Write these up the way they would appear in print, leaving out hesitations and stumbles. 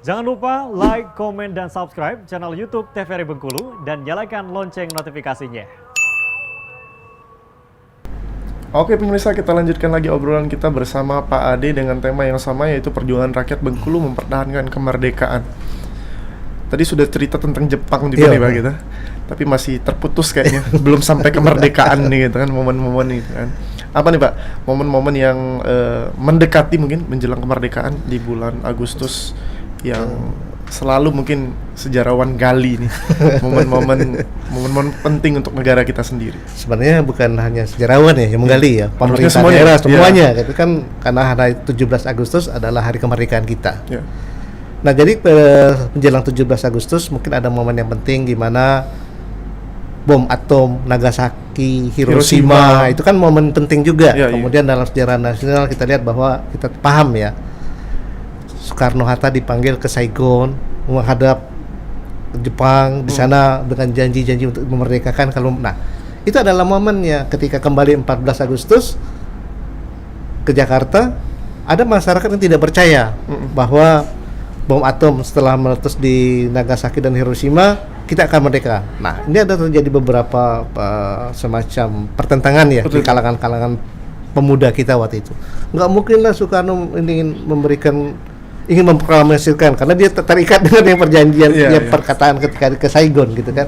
Jangan lupa like, komen, dan subscribe channel YouTube TVRI Bengkulu dan nyalakan lonceng notifikasinya. Oke pemirsa, kita lanjutkan lagi obrolan kita bersama Pak Ade dengan tema yang sama, yaitu perjuangan rakyat Bengkulu mempertahankan kemerdekaan. Tadi sudah cerita tentang Jepang juga nih Pak kita, tapi masih terputus kayaknya, belum sampai kemerdekaan nih gitu kan, momen-momen itu kan. Apa nih Pak, momen-momen yang mendekati mungkin menjelang kemerdekaan di bulan Agustus yang selalu mungkin sejarawan gali nih, momen-momen penting untuk negara kita sendiri. Sebenarnya bukan hanya sejarawan ya yang menggali ya, pemerintah semuanya, daerah semuanya gitu kan, karena hari 17 Agustus adalah hari kemerdekaan kita. Yeah. Nah jadi menjelang 17 Agustus mungkin ada momen yang penting di mana bom atom Nagasaki, Hiroshima itu kan momen penting juga. Kemudian dalam sejarah nasional kita lihat bahwa kita paham ya, Soekarno-Hatta dipanggil ke Saigon menghadap Jepang di sana dengan janji-janji untuk memerdekakan. Itu adalah momennya ketika kembali 14 Agustus ke Jakarta, ada masyarakat yang tidak percaya bahwa bom atom setelah meletus di Nagasaki dan Hiroshima kita akan merdeka. Nah, ini ada terjadi beberapa semacam pertentangan ya di kalangan-kalangan pemuda kita waktu itu. Nggak mungkinlah Soekarno ingin memproklamasikan karena dia terikat dengan yang perjanjian perkataan ketika ke Saigon gitu kan.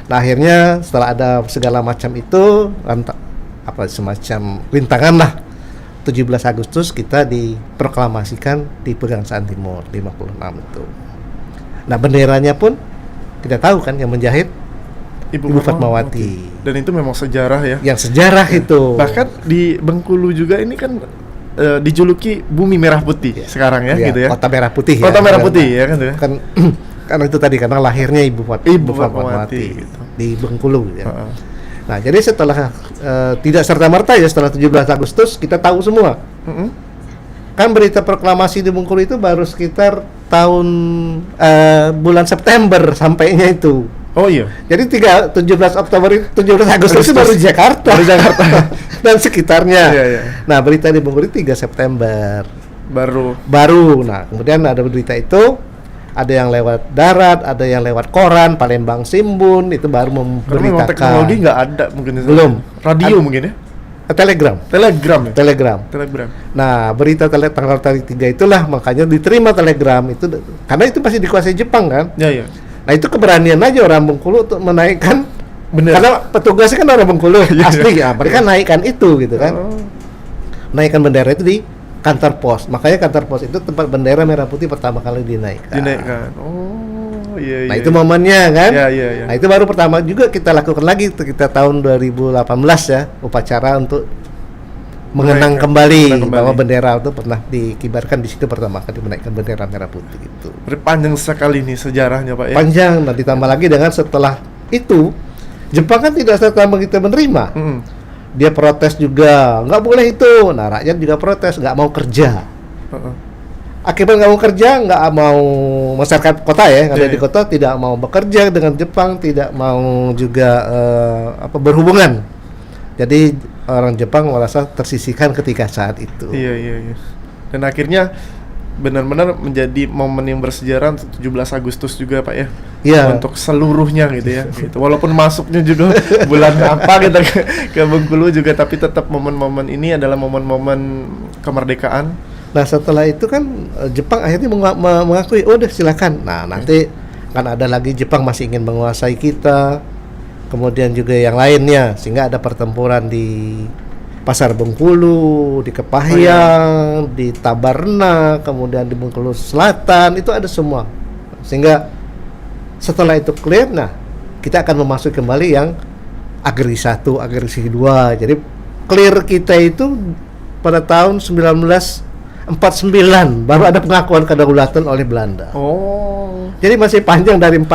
Nah akhirnya setelah ada segala macam itu semacam rintangan lah, 17 Agustus kita diproklamasikan di Pegangsaan Timur 56 itu. Nah benderanya pun kita tahu kan yang menjahit Ibu Fatmawati. Dan itu memang sejarah ya. Yang sejarah itu. Bahkan di Bengkulu juga ini kan dijuluki Bumi Merah Putih sekarang ya, gitu ya. Kota Merah Putih. Kota Merah Putih ya kan. Karena itu tadi karena lahirnya Ibu Fatmawati gitu, di Bengkulu ya. Nah, jadi setelah tidak serta-merta ya setelah 17 Agustus kita tahu semua. Kan berita proklamasi di Bengkulu itu baru sekitar tahun bulan September sampainya itu. Oh iya. Jadi 17 Agustus itu baru Jakarta. Dan sekitarnya. Nah, berita di Bengkulu 3 September. Baru. Nah, kemudian ada berita itu, ada yang lewat darat, ada yang lewat koran, Palembang Simbun, itu baru memberitakan. Teknologi nggak ada mungkin. Belum. Radio mungkin ya? Telegram. Nah, berita tanggal 3 itulah makanya diterima telegram itu, karena itu masih dikuasai Jepang kan? Iya. Nah, itu keberanian aja orang Bengkulu untuk menaikkan. Karena petugasnya kan orang Bengkulu asli ya, mereka naikkan itu gitu kan. Naikkan bendera itu di kantor pos. Makanya kantor pos itu tempat bendera merah putih pertama kali dinaikkan. Oh, iya. Nah, itu momennya kan. Iya. Nah, itu baru pertama juga kita lakukan lagi kita tahun 2018 ya, upacara untuk mengenang kembali bahwa bendera itu pernah dikibarkan di situ pertama kali menaikkan bendera merah putih itu. Panjang sekali nih sejarahnya Pak ya. Panjang, nah ditambah lagi dengan setelah itu Jepang kan tidak serta kita menerima. Dia protes juga, nggak boleh itu. Nah rakyat juga protes, nggak mau kerja. Akibat nggak mau kerja, nggak mau masyarakat kota ya, yang ada di kota tidak mau bekerja dengan Jepang, tidak mau juga berhubungan. Jadi orang Jepang merasa tersisihkan ketika saat itu. Iya. Dan akhirnya benar-benar menjadi momen yang bersejarah untuk 17 Agustus juga Pak ya. Iya. Untuk seluruhnya gitu ya. Gitu. Walaupun masuknya juga bulan apa kita ke Bengkulu juga, tapi tetap momen-momen ini adalah momen-momen kemerdekaan. Nah setelah itu kan Jepang akhirnya mengakui, udah silakan. Nah nanti kan ada lagi Jepang masih ingin menguasai kita. Kemudian juga yang lainnya, sehingga ada pertempuran di Pasar Bengkulu, di Kepahyang, di Tabarna, kemudian di Bengkulu Selatan, itu ada semua. Sehingga setelah itu clear, nah kita akan memasuki kembali yang agresi 1, agresi 2. Jadi clear kita itu pada tahun 1949 baru ada pengakuan kedaulatan oleh Belanda. Jadi masih panjang dari 4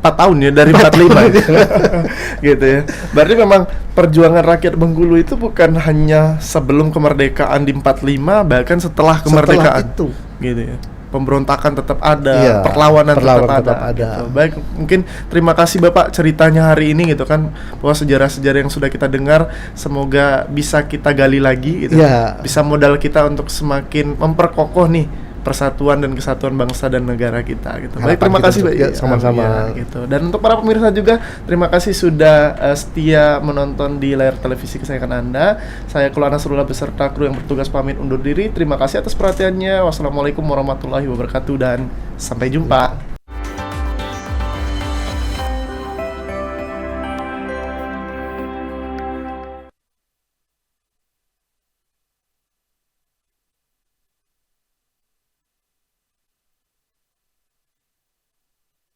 tahun ya, dari 45 gitu ya. Berarti memang perjuangan rakyat Bengkulu itu bukan hanya sebelum kemerdekaan di 45, bahkan setelah kemerdekaan. Setelah itu gitu ya. Pemberontakan tetap ada, perlawanan tetap ada. Gitu. Baik, mungkin terima kasih Bapak ceritanya hari ini gitu kan, bahwa sejarah-sejarah yang sudah kita dengar semoga bisa kita gali lagi gitu. Bisa modal kita untuk semakin memperkokoh nih persatuan dan kesatuan bangsa dan negara kita gitu. Baik, Harapan terima kita kasih Pak. juga sama-sama. Ya, gitu. Dan untuk para pemirsa juga terima kasih sudah setia menonton di layar televisi kesayangan Anda. Saya Kula Nasrullah beserta kru yang bertugas pamit undur diri. Terima kasih atas perhatiannya. Wassalamualaikum warahmatullahi wabarakatuh dan sampai jumpa.